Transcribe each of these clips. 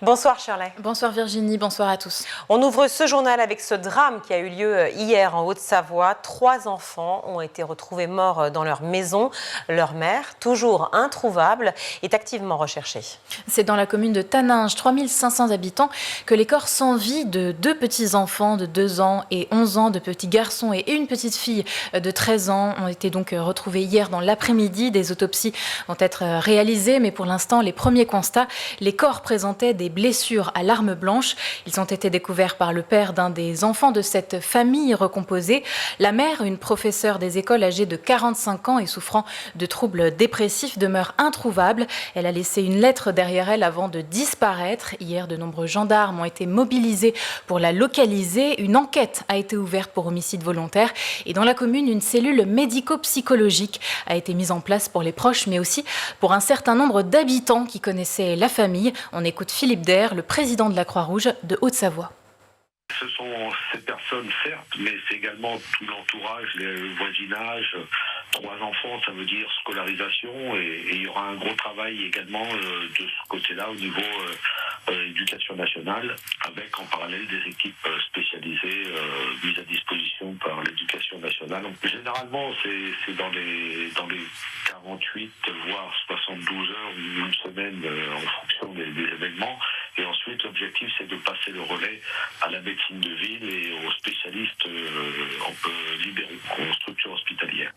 Bonsoir Shirley. Bonsoir Virginie, bonsoir à tous. On ouvre ce journal avec ce drame qui a eu lieu hier en Haute-Savoie. 3 enfants ont été retrouvés morts dans leur maison. Leur mère, toujours introuvable, est activement recherchée. C'est dans la commune de Taninges, 3500 habitants, que les corps sans vie de 2 petits-enfants de 2 ans et 11 ans, de petits garçons et une petite fille de 13 ans ont été donc retrouvés hier dans l'après-midi. Des autopsies vont être réalisées, mais pour l'instant, les premiers constats, les corps présentaient des blessures à l'arme blanche. Ils ont été découverts par le père d'un des enfants de cette famille recomposée. La mère, une professeure des écoles âgée de 45 ans et souffrant de troubles dépressifs, demeure introuvable. Elle a laissé une lettre derrière elle avant de disparaître. Hier, de nombreux gendarmes ont été mobilisés pour la localiser. Une enquête a été ouverte pour homicide volontaire. Et dans la commune, une cellule médico-psychologique a été mise en place pour les proches, mais aussi pour un certain nombre d'habitants qui connaissaient la famille. On écoute Philippe Der, le président de la Croix-Rouge de Haute-Savoie. Ce sont ces personnes, certes, mais c'est également tout l'entourage, le voisinage. 3 enfants, ça veut dire scolarisation, et il y aura un gros travail également de ce côté-là au niveau éducation nationale, avec en parallèle des équipes spécialisées mises à disposition par l'éducation nationale. Donc, généralement, c'est dans les 48 voire 72 heures ou une semaine en fonction des événements. Et ensuite, l'objectif, c'est de passer le relais à la médecine de ville et aux spécialistes libéraux, aux structures hospitalières.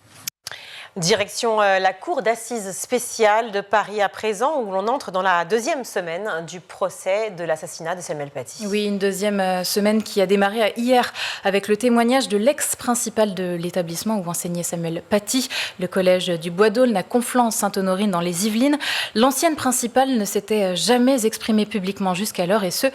Direction la cour d'assises spéciale de Paris à présent, où l'on entre dans la 2e semaine du procès de l'assassinat de Samuel Paty. Oui, une 2e semaine qui a démarré hier avec le témoignage de l'ex-principal de l'établissement où enseignait Samuel Paty, le collège du Bois d'Aulne à Conflans-Sainte-Honorine dans les Yvelines. L'ancienne principale ne s'était jamais exprimée publiquement jusqu'alors, et ce,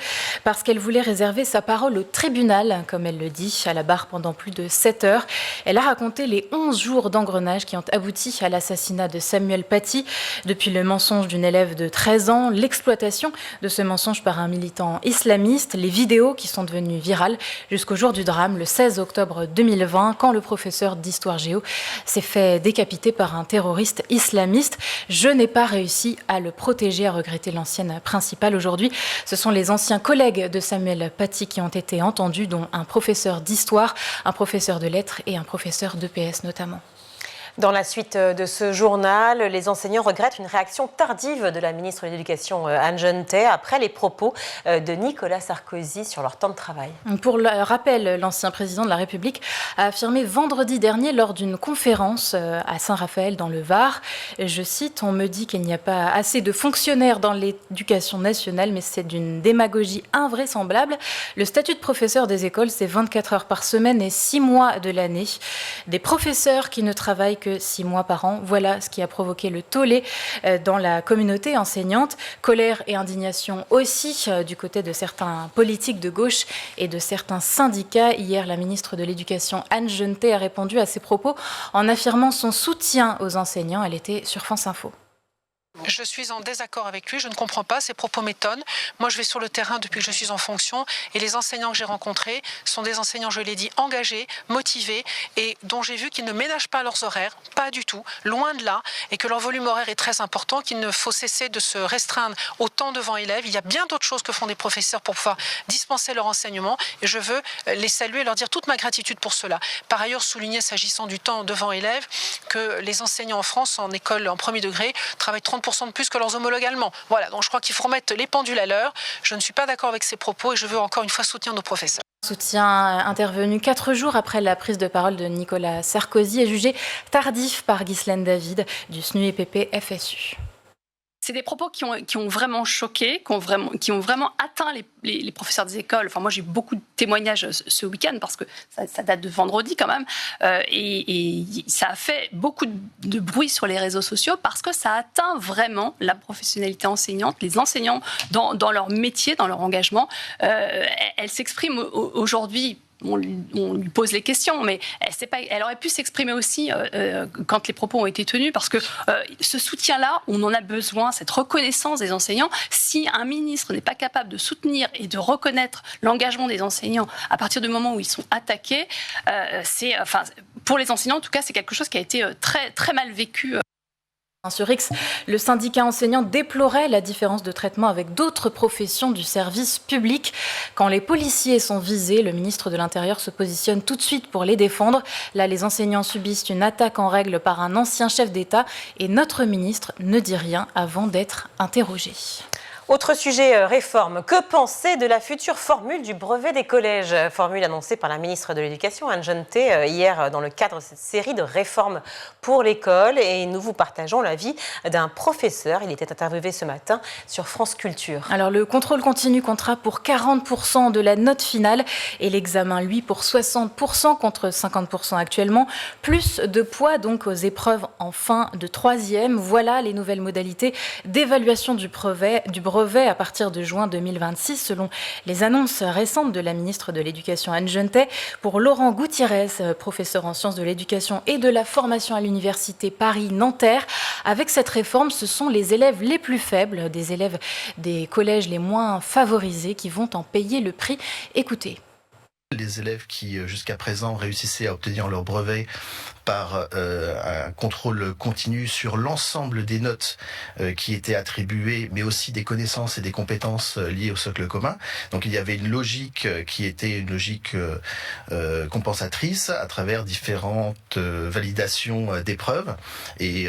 parce qu'elle voulait réserver sa parole au tribunal, comme elle le dit, à la barre pendant plus de 7 heures. Elle a raconté les 11 jours d'engrenage qui ont abouti à l'assassinat de Samuel Paty. Depuis le mensonge d'une élève de 13 ans, l'exploitation de ce mensonge par un militant islamiste, les vidéos qui sont devenues virales jusqu'au jour du drame, le 16 octobre 2020, quand le professeur d'histoire géo s'est fait décapiter par un terroriste islamiste. Je n'ai pas réussi à le protéger, a regretté l'ancienne principale. Aujourd'hui, ce sont les anciens collègues de Samuel Paty qui ont été entendus, dont un professeur d'histoire, un professeur de lettres et un professeur d'EPS notamment. Dans la suite de ce journal, les enseignants regrettent une réaction tardive de la ministre de l'Éducation Anne Genetet après les propos de Nicolas Sarkozy sur leur temps de travail. Pour le rappel, l'ancien président de la République a affirmé vendredi dernier lors d'une conférence à Saint-Raphaël dans le Var, je cite, « On me dit qu'il n'y a pas assez de fonctionnaires dans l'éducation nationale, mais c'est d'une démagogie invraisemblable. Le statut de professeur des écoles, c'est 24 heures par semaine et 6 mois de l'année. Des professeurs qui ne travaillent que 6 mois par an. Voilà ce qui a provoqué le tollé dans la communauté enseignante. Colère et indignation aussi du côté de certains politiques de gauche et de certains syndicats. Hier, la ministre de l'Éducation Anne Genetet a répondu à ces propos en affirmant son soutien aux enseignants. Elle était sur France Info. Je suis en désaccord avec lui, je ne comprends pas, ses propos m'étonnent. Moi, je vais sur le terrain depuis que je suis en fonction et les enseignants que j'ai rencontrés sont des enseignants, je l'ai dit, engagés, motivés et dont j'ai vu qu'ils ne ménagent pas leurs horaires, pas du tout, loin de là, et que leur volume horaire est très important, qu'il ne faut cesser de se restreindre au temps devant élèves. Il y a bien d'autres choses que font des professeurs pour pouvoir dispenser leur enseignement et je veux les saluer et leur dire toute ma gratitude pour cela. Par ailleurs, souligner, s'agissant du temps devant élèves, que les enseignants en France, en école en premier degré, travaillent 30% de plus que leurs homologues allemands. Voilà, donc je crois qu'il faut remettre les pendules à l'heure. Je ne suis pas d'accord avec ces propos et je veux encore une fois soutenir nos professeurs. Soutien intervenu 4 jours après la prise de parole de Nicolas Sarkozy est jugé tardif par Ghislaine David du SNUEPP FSU. C'est des propos qui ont vraiment choqué, qui ont vraiment atteint les professeurs des écoles. Enfin, moi, j'ai eu beaucoup de témoignages ce week-end parce que ça date de vendredi quand même. Et ça a fait beaucoup de bruit sur les réseaux sociaux parce que ça atteint vraiment la professionnalité enseignante, les enseignants dans leur métier, dans leur engagement. Elles s'expriment aujourd'hui. On lui pose les questions, mais elle aurait pu s'exprimer aussi quand les propos ont été tenus, parce que ce soutien-là, on en a besoin, cette reconnaissance des enseignants. Si un ministre n'est pas capable de soutenir et de reconnaître l'engagement des enseignants à partir du moment où ils sont attaqués, pour les enseignants, en tout cas, c'est quelque chose qui a été très, très mal vécu. Sur X, le syndicat enseignant déplorait la différence de traitement avec d'autres professions du service public. Quand les policiers sont visés, le ministre de l'Intérieur se positionne tout de suite pour les défendre. Là, les enseignants subissent une attaque en règle par un ancien chef d'État et notre ministre ne dit rien avant d'être interrogé. Autre sujet, réforme. Que penser de la future formule du brevet des collèges? Formule annoncée par la ministre de l'Éducation, Anne Genetet, hier dans le cadre de cette série de réformes pour l'école. Et nous vous partageons l'avis d'un professeur. Il était interviewé ce matin sur France Culture. Alors le contrôle continu comptera pour 40% de la note finale et l'examen, lui, pour 60% contre 50% actuellement. Plus de poids donc aux épreuves en fin de troisième. Voilà les nouvelles modalités d'évaluation du brevet à partir de juin 2026, selon les annonces récentes de la ministre de l'Éducation Anne Genetet. Pour Laurent Gutiérrez, professeur en sciences de l'éducation et de la formation à l'université Paris-Nanterre, avec cette réforme, ce sont les élèves les plus faibles, des élèves des collèges les moins favorisés qui vont en payer le prix. Écoutez. Les élèves qui, jusqu'à présent, réussissaient à obtenir leur brevet par un contrôle continu sur l'ensemble des notes qui étaient attribuées, mais aussi des connaissances et des compétences liées au socle commun. Donc il y avait une logique qui était une logique compensatrice à travers différentes validations d'épreuves, et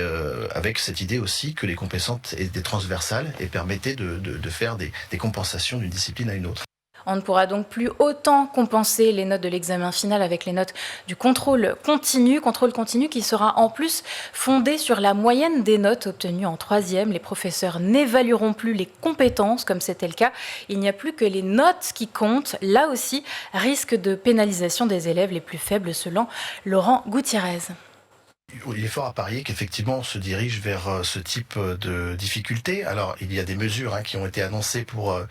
avec cette idée aussi que les compétences étaient transversales et permettaient de faire des compensations d'une discipline à une autre. On ne pourra donc plus autant compenser les notes de l'examen final avec les notes du contrôle continu qui sera en plus fondé sur la moyenne des notes obtenues en troisième. Les professeurs n'évalueront plus les compétences comme c'était le cas. Il n'y a plus que les notes qui comptent. Là aussi, risque de pénalisation des élèves les plus faibles selon Laurent Gutiérez. Il est fort à parier qu'effectivement on se dirige vers ce type de difficultés. Alors il y a des mesures qui ont été annoncées pour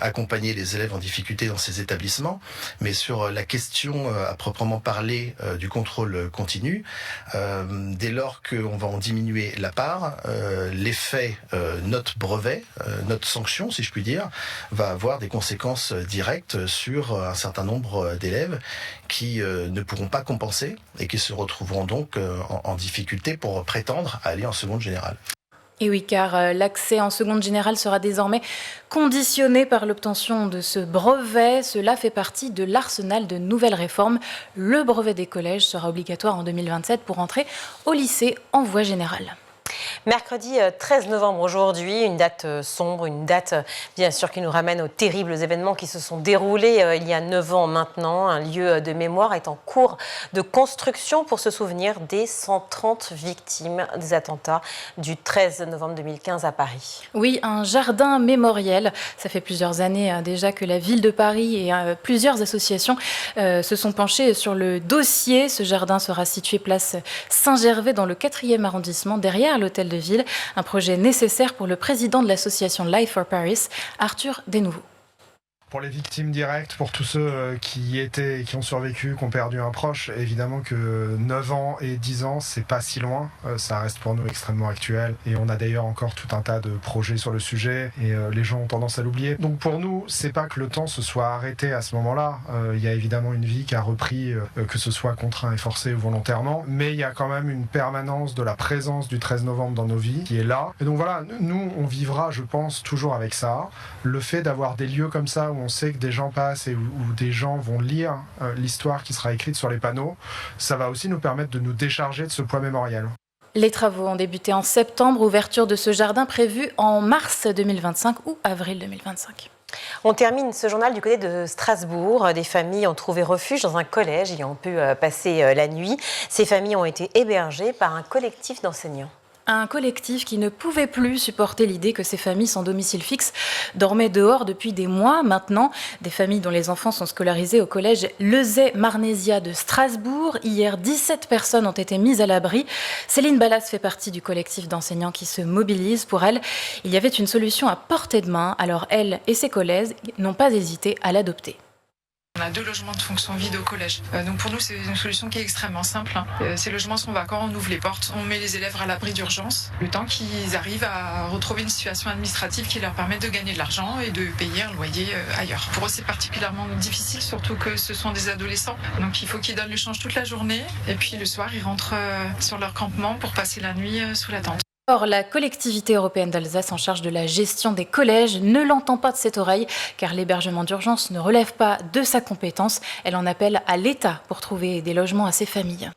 accompagner les élèves en difficulté dans ces établissements, mais sur la question à proprement parler du contrôle continu, dès lors qu'on va en diminuer la part, l'effet note brevet, note sanction si je puis dire, va avoir des conséquences directes sur un certain nombre d'élèves qui ne pourront pas compenser et qui se retrouveront donc en difficulté pour prétendre à aller en seconde générale. Et oui, car l'accès en seconde générale sera désormais conditionné par l'obtention de ce brevet. Cela fait partie de l'arsenal de nouvelles réformes. Le brevet des collèges sera obligatoire en 2027 pour entrer au lycée en voie générale. Mercredi 13 novembre aujourd'hui, une date sombre, une date bien sûr qui nous ramène aux terribles événements qui se sont déroulés il y a 9 ans maintenant. Un lieu de mémoire est en cours de construction pour se souvenir des 130 victimes des attentats du 13 novembre 2015 à Paris. Oui, un jardin mémoriel. Ça fait plusieurs années déjà que la ville de Paris et plusieurs associations se sont penchées sur le dossier. Ce jardin sera situé place Saint-Gervais dans le 4e arrondissement, derrière l'hôtel de ville, un projet nécessaire pour le président de l'association Life for Paris, Arthur Desnouveaux. Pour les victimes directes, pour tous ceux qui ont survécu, qui ont perdu un proche, évidemment que 9 ans et 10 ans, c'est pas si loin. Ça reste pour nous extrêmement actuel. Et on a d'ailleurs encore tout un tas de projets sur le sujet et les gens ont tendance à l'oublier. Donc pour nous, c'est pas que le temps se soit arrêté à ce moment-là. Il y a évidemment une vie qui a repris, que ce soit contraint et forcé ou volontairement. Mais il y a quand même une permanence de la présence du 13 novembre dans nos vies qui est là. Et donc voilà, nous, on vivra, je pense, toujours avec ça. Le fait d'avoir des lieux comme ça où on sait que des gens passent et où des gens vont lire l'histoire qui sera écrite sur les panneaux, ça va aussi nous permettre de nous décharger de ce poids mémoriel. Les travaux ont débuté en septembre, ouverture de ce jardin prévue en mars 2025 ou avril 2025. On termine ce journal du côté de Strasbourg. Des familles ont trouvé refuge dans un collège et ont pu passer la nuit. Ces familles ont été hébergées par un collectif d'enseignants. Un collectif qui ne pouvait plus supporter l'idée que ces familles sans domicile fixe dormaient dehors depuis des mois maintenant. Des familles dont les enfants sont scolarisés au collège Lezay-Marnésia de Strasbourg. Hier, 17 personnes ont été mises à l'abri. Céline Ballas fait partie du collectif d'enseignants qui se mobilise. Pour elle, il y avait une solution à portée de main. Alors elle et ses collègues n'ont pas hésité à l'adopter. On a 2 logements de fonction vide au collège. Donc pour nous, c'est une solution qui est extrêmement simple. Ces logements sont vacants, on ouvre les portes, on met les élèves à l'abri d'urgence, le temps qu'ils arrivent à retrouver une situation administrative qui leur permette de gagner de l'argent et de payer un loyer ailleurs. Pour eux, c'est particulièrement difficile, surtout que ce sont des adolescents. Donc il faut qu'ils donnent le change toute la journée et puis le soir, ils rentrent sur leur campement pour passer la nuit sous la tente. Or, la collectivité européenne d'Alsace en charge de la gestion des collèges ne l'entend pas de cette oreille car l'hébergement d'urgence ne relève pas de sa compétence. Elle en appelle à l'État pour trouver des logements à ces familles.